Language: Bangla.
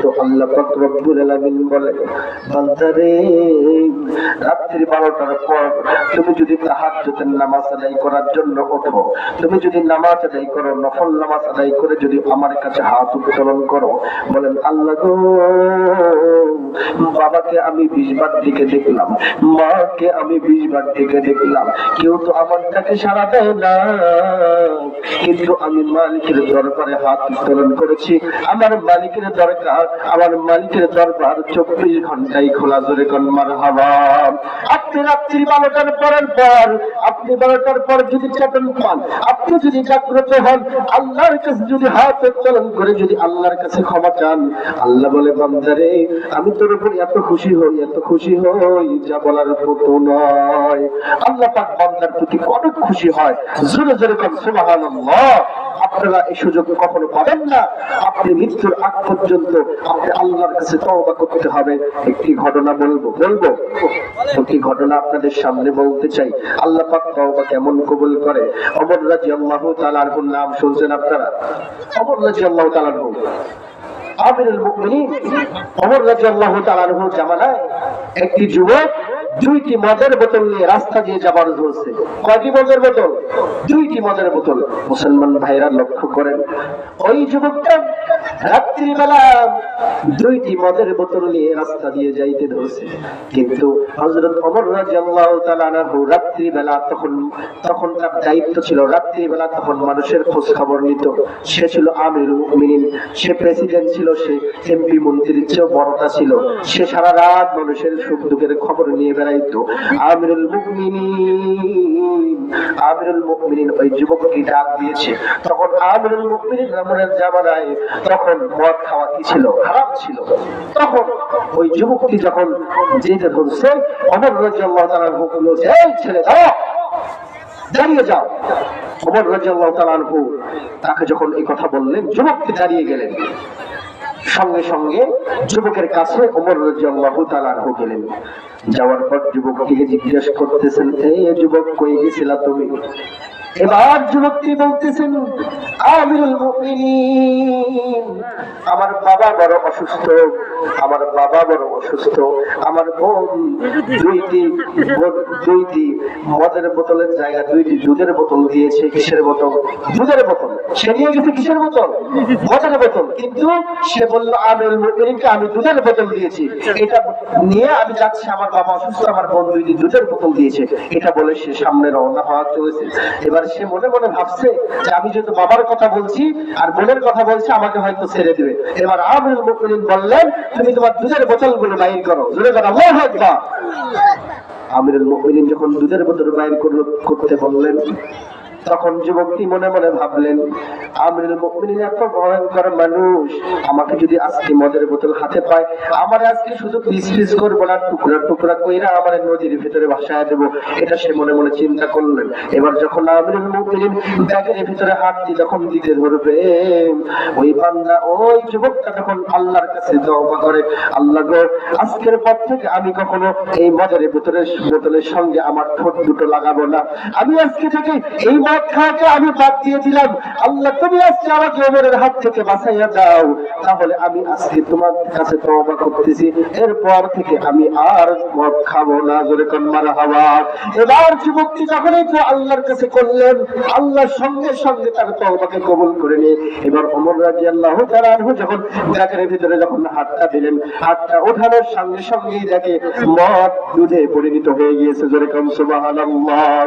কিন্তু আল্লাহ পাক রব্বুল আলামিন বলেন, বান্দারে রাত্রি 12টার পর তুমি যদি তাহাজ্জুদের নামাজ আদায় করার জন্য ওঠো, তুমি যদি নামাজ আদায় করো, নফল নামাজ আদায় করে যদি আমার কাছে হাত উত্তোলন করো, বলেন আল্লাহ গো, বাবাকে আমি 20 বার দিকে দেখলাম, মাকে আমি 20 বার দিকে দেখলাম, কেউ তো আমার ডাকে সাড়া দেয় না, কিন্তু আমি মালিকের দরবারে হাত উত্তোলন করেছি। আমার মালিকের দরকার, আমার মালিকের দরবার 24 ঘন্টাই খোলা। জোরে কোন মারহাবা। আপনি রাত্রি 12টার পরের পর, আপনি 12টার পর যদি চেতন পান, আপনি যদি জাগ্রত হন, আল্লাহর কাছে যদি হাত উত্তোলন করে যদি আল্লাহর কাছে ক্ষমা চান, আল্লাহ বলে বান্দারে আমি তোর উপর এত খুশি হই, এত খুশি হই যা বলার মতো নয়। আল্লাহ পাক বান্দার প্রতি অনেক খুশি হয়। জোরে জোরে কোন সুবহানাল্লাহ। আপনারা এই সুযোগ কখনো পাবেন না। আপনি মৃত্যুর আগ পর্যন্ত আপনি আল্লাহর কাছে তওবা করতে হবে। একটি ঘটনা বলবো একটি ঘটনা আপনাদের সামনে বলতে চাই। আল্লাহ পাক তওবা কেমন কবুল করে। ওমর রাদিয়াল্লাহু তাআলা আনহুর নাম শুনছেন আপনারা? ওমর রাদিয়াল্লাহু তাআলা আনহু আমিরুল মুমিনিন। ওমর রাদিয়াল্লাহু তাআলা আনহুর জামানায় একটি যুবক 2টি মদের বোতল নিয়ে রাস্তা দিয়ে যাবার ধরছে। কয়টি মদের বোতল? 2টি মদের বোতল। মুসলমান ভাইরা লক্ষ্য করেন, ওই যুবকটা রাত্রিবেলা 2টি মদের বোতল নিয়ে রাস্তা দিয়ে যাইতে ধরছে। কিন্তু হযরত ওমর রাদিয়াল্লাহু তাআলা আনহু রাত্রিবেলা তখন তার দায়িত্ব ছিল, রাত্রিবেলা তখন মানুষের খোঁজ খবর নিত। সে ছিল আমিরুল মুমিনিন, সে প্রেসিডেন্ট ছিল, সে এমপি মন্ত্রীর চেয়েও বড়টা ছিল। সে সারা রাত মানুষের সুখ দুঃখের খবর নিয়ে বেড়াইতো। আমিরুল মুমিনিন ওই যুবককে ডাক দিয়েছে। তখন আমিরুল মুমিনিন আমলের জামানায় তখন মদ খাওয়া কি ছিল? হারাম ছিল। তখন ওই যুবকটি যখন যেতে ধরছে, ওমর রাদিয়াল্লাহু তাআলা বলল, এই ছেলে দাঁড়িয়ে যাও। ওমর রাদিয়াল্লাহু তাআলা তাকে যখন এই কথা বললেন, যুবকটি দাঁড়িয়ে গেলেন। সঙ্গে সঙ্গে যুবকের কাছে ওমর রাদিয়াল্লাহু তাআলা গেলেন। যাওয়ার পর যুবককে জিজ্ঞেস করতেছেন, এই যুবক কই গেছিলা তুমি? এবার যুবকটি বলতেছেন, আমিরুল মুমিনিন, আমার বাবা বড় অসুস্থ, আমার বাবা বড় অসুস্থ, আমার বোন 2টি মদের বোতলের জায়গা 2টি দুধের বোতল দিয়েছে। কিসের বোতল? দুধের বোতল। সে নিয়ে গেছে কিসের বোতল? মদের বোতল। কিন্তু সে বলল আমিরুল মুমিনিনকে আমি দুধের বোতল দিয়েছি, এটা নিয়ে আমি যাচ্ছি, আমার বাবা অসুস্থ, আমার বোন 2টি দুধের বোতল দিয়েছে। এটা বলে সে সামনে রওনা হওয়া চলেছে। এবার সে মনে মনে ভাবছে যে আমি যেহেতু বাবার কথা বলছি আর বোনের কথা বলছি, আমাকে হয়তো ছেড়ে দিবে। এবার আমিরুল মুমিনিন বললেন, তুমি তোমার দুধের বোতলগুলো বাইর করো। জোরে বলো আল্লাহু আকবার। আমিরুল মুমিনিন যখন দুধের বোতল বাইর করতে বললেন, তখন যুবকটি মনে মনে ভাবলেন, আমিরুল মুমিনিন এত ভয়ঙ্কর মানুষ, আমাকে যদি আজকে মদের বোতল হাতে পায়, আমার আজকে শুধু পিস পিস করবো না, টুকরা টুকরা কইরা আমার নদীর ভিতরে ভাসায় দেবো। এটা সে মনে মনে চিন্তা করলেন। এবার যখন আমিরুল মুমিনিন ব্যাগের ভিতরে হাত দিয়ে যখন দিতে ধরবে, ওই বান্দা, ওই যুবকটা তখন আল্লাহর কাছে তওবা করে, আল্লাহ গো, আজকের পর থেকে আমি কখনো এই মদের বোতলের সঙ্গে আমার ঠোঁট দুটো লাগাবো না। আমি আজকে থেকে এই মদ খাওয়াকে আমি বাদ দিয়ে দিলাম। আল্লাহ, তুমি আজকে আমাকে ওমরের হাত থেকে বাঁচাইয়া দাও, তাহলে আমি আজকে তোমার কাছে তওবা করতেছি, এরপর থেকে আমি আর মদ খাবো না। জোরে কোন মারহাবা। এবার যুবকটি যখন এই আল্লাহর কাছে করলেন, আল্লাহ সঙ্গে সঙ্গে তার তওবাকে কবুল করে নিয়ে এবার ওমর রাদিয়াল্লাহু তাআলা আনহু যখন ব্যাগের ভিতরে যখন হাতটা দিলেন, হাতটা ওঠানোর সঙ্গে সঙ্গেই দেখে মদ দুধে পরিণত হয়ে গিয়েছে। জোরে কোন সুবহানাল্লাহ।